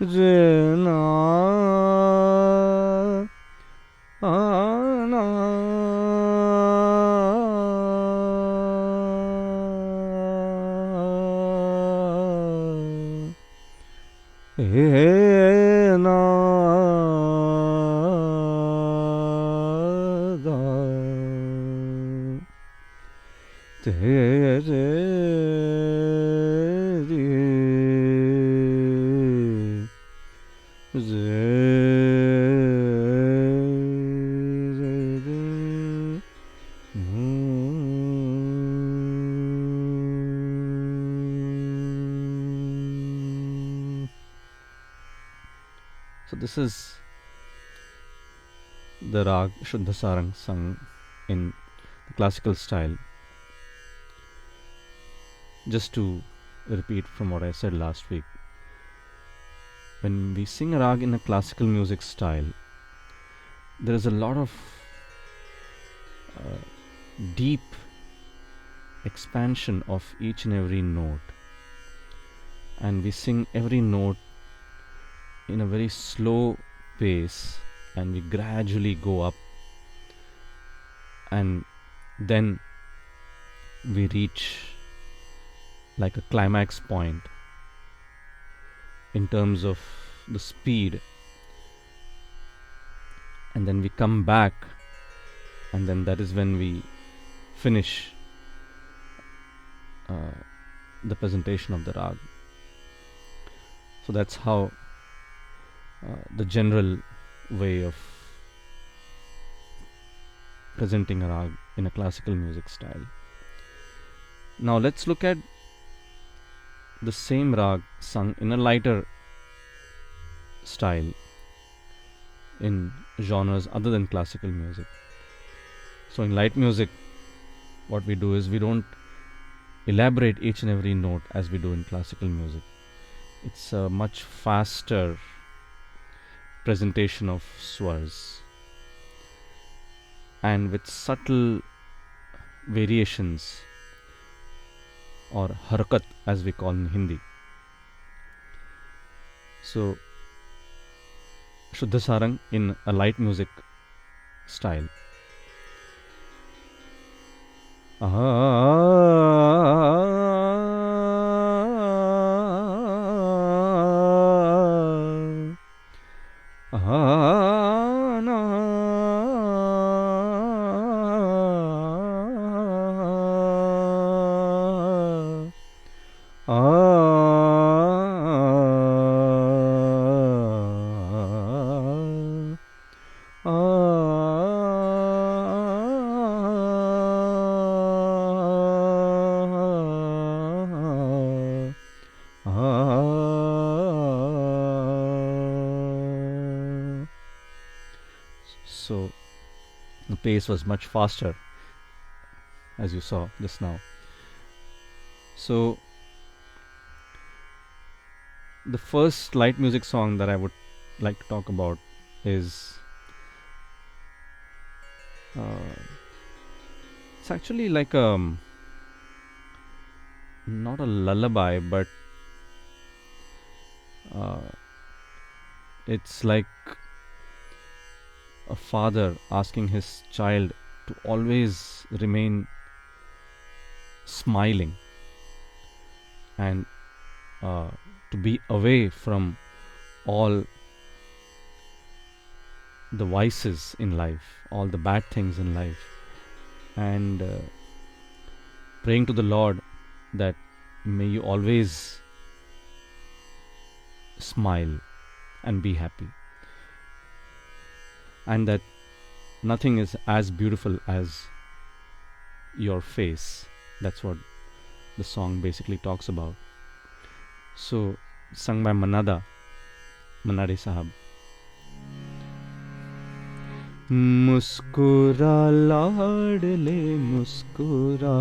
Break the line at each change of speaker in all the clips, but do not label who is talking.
re na na he na da te re So this is the Raag Shuddha Sarang sung in the classical style. Just to repeat from what I said last week, when we sing a rag in a classical music style, there is a lot of deep expansion of each and every note, and we sing every note in a very slow pace, and we gradually go up, and then we reach like a climax point in terms of the speed, and then we come back, and then that is when we finish the presentation of the rag. So that's how the general way of presenting a rag in a classical music style. Now let's look at the same rag sung in a lighter style in genres other than classical music. So in light music, what we do is we don't elaborate each and every note as we do in classical music. It's a much faster presentation of swars, and with subtle variations, or harakat as we call in Hindi. So Shuddha Sarang in a light music style. So the pace was much faster, as you saw just now. So the first light music song that I would like to talk about is it's actually like not a lullaby, but it's like a father asking his child to always remain smiling and to be away from all the vices in life, all the bad things in life, and praying to the Lord that may you always smile and be happy, and that nothing is as beautiful as your face. That's what the song basically talks about. So, sung by Manade Sahab. मुस्कुरा लाडले मुस्कुरा,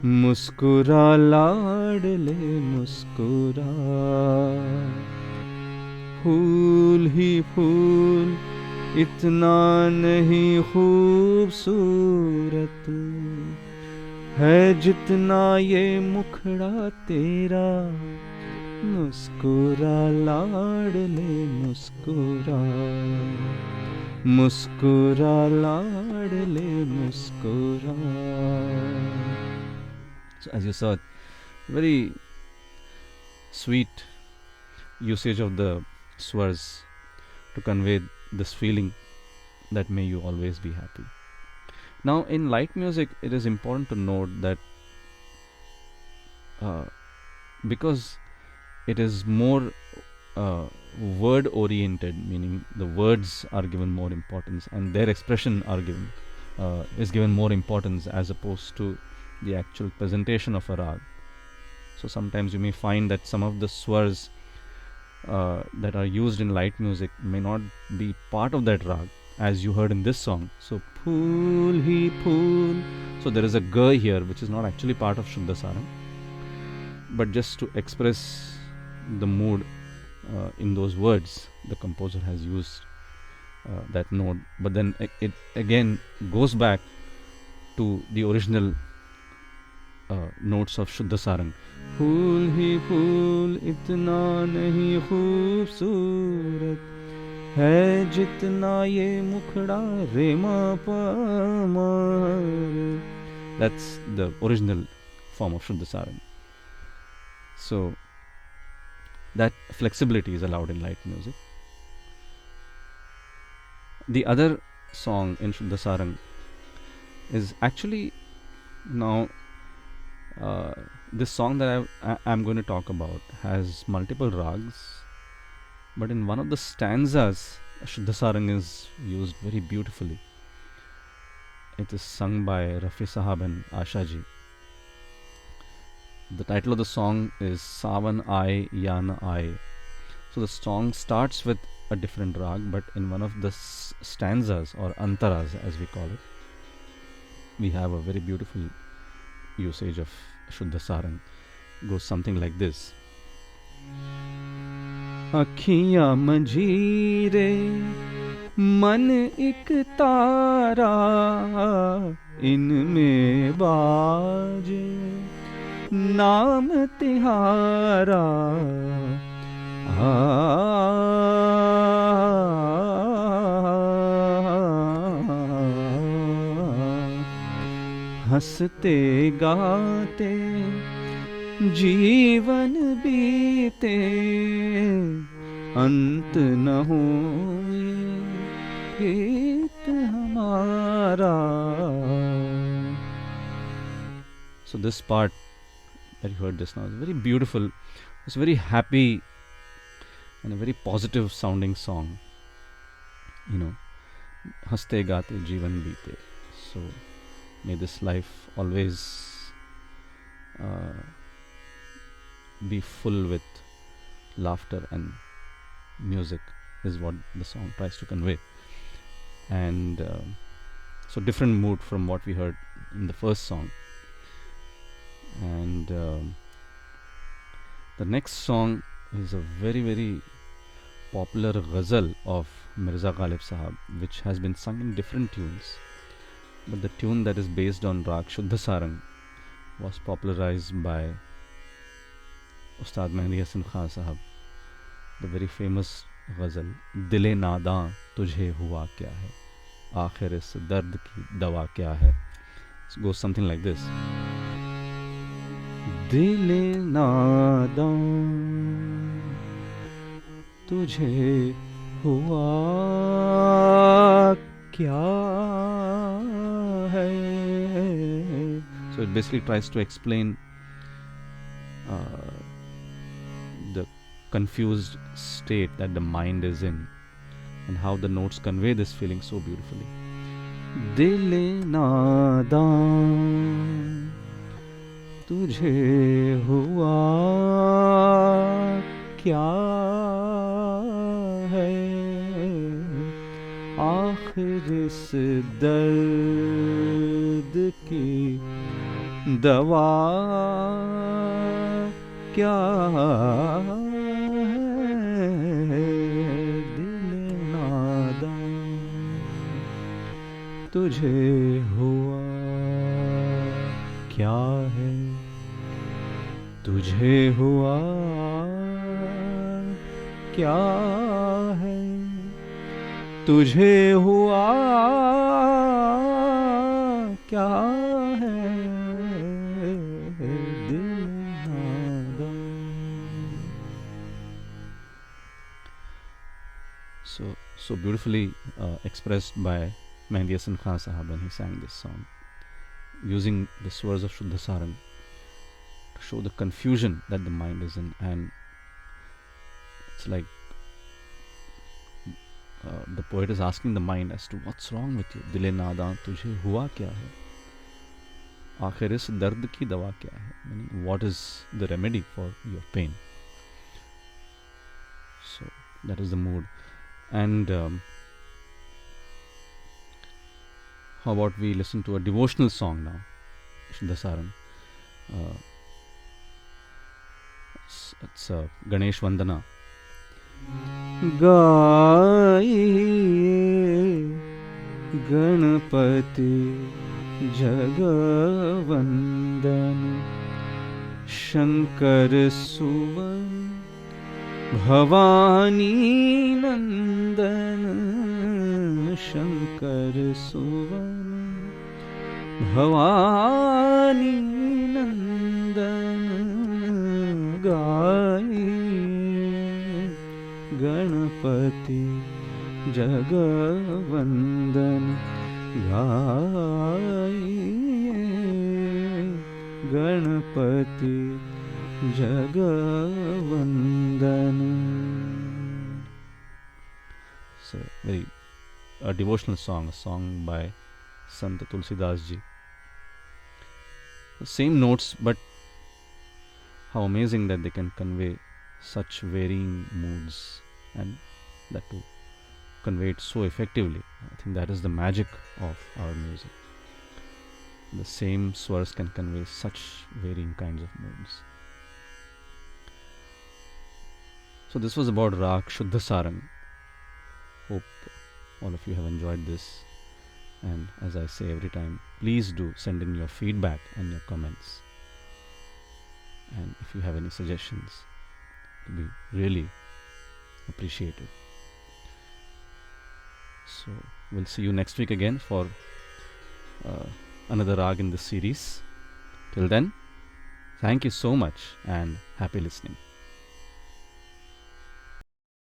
मुस्कुरा लाडले मुस्कुरा, फूल ही फूल इतना नहीं खूबसूरत है जितना ये मुखड़ा तेरा मुस्कुरा लाडले मुस्कुरा, मुस्कुरा लाडले मुस्कुरा. So as you saw, very sweet usage of the swars to convey this feeling that may you always be happy. Now in light music, it is important to note that because it is more word oriented, meaning the words are given more importance and their expression are given is given more importance as opposed to the actual presentation of a rag. So sometimes you may find that some of the swars that are used in light music may not be part of that rag, as you heard in this song. So phool hi phool, so there is a ga here which is not actually part of Shuddha Sarang, but just to express the mood in those words, the composer has used that note. But then it again goes back to the original notes of Shuddha Sarang. Phool hi phool itna nahi khoobsurat hai jitna ye mukhda re ma pa ma. That's the original form of Shuddha Sarang. So that flexibility is allowed in light music. The other song in Shuddha Sarang is actually now this song that I'm going to talk about has multiple rags, but in one of the stanzas Shuddha Sarang is used very beautifully. It is sung by Rafi Sahab and Asha ji. The title of the song is Savan Aaye Ya Na Aaye. So the song starts with a different rag, but in one of the stanzas or antaras as we call it, we have a very beautiful usage of Shuddha Sarang. It goes something like this. Akhiyan manjeere मन एक तारा इनमें बाजे नाम तिहारा हंसते गाते जीवन बीते अंत न हो गीत हमारा. So this part that you heard just now is very beautiful. It's very happy and a very positive sounding song. You know, haste gaate jeevan beete. So may this life always be full with laughter and music is what the song tries to convey. And so different mood from what we heard in the first song. And the next song is a very very popular ghazal of Mirza Ghalib Sahab, which has been sung in different tunes, but the tune that is based on Raag Shuddha Sarang was popularized by Ustad Mehdi Hasan Khan Sahab. The very famous ghazal Dile Nadan Tujhe Hua Kya Hai, Aakhir is Dard Ki Dawa Kya Hai. It goes something like this. Dile Nadan Tujhe Hua Kya Hai. So it basically tries to explain the confused state that the mind is in and how the notes convey this feeling so beautifully. Dil nadan tujhe hua kya hai, aakhir is dard ki dawa kya hai. तुझे हुआ क्या है, तुझे हुआ क्या है, तुझे हुआ क्या है, दिल नादा. So beautifully expressed by Mehdi Hasan Khan Sahab when he sang this song, using the swars of Shuddha Sarang to show the confusion that the mind is in. And it's like the poet is asking the mind as to what's wrong with you. Dile nadan tujhe hua kya hai, आखिर इस दर्द की दवा क्या है, meaning what is the remedy for your pain. So that is the mood. And how about we listen to a devotional song now, Shuddha Sarang. It's Ganesh Vandana. गाइए गणपति जगवंदन, शंकर सुवन भवानी नंदन, शंकर सुवन भवानी नंदन. गाइए गणपति जगवंदन, गाइए Ganpati जगवंदन. So a devotional song, a song by Sant Tulsidas ji. The same notes, but how amazing that they can convey such varying moods, and that too convey it so effectively. I think that is the magic of our music. The same swars can convey such varying kinds of moods. So this was about Raag Shuddha Sarang. Hope all of you have enjoyed this. And as I say every time, please do send in your feedback and your comments. And if you have any suggestions, it will be really appreciated. So we'll see you next week again for another Raag in this series. Till then, thank you so much and happy listening.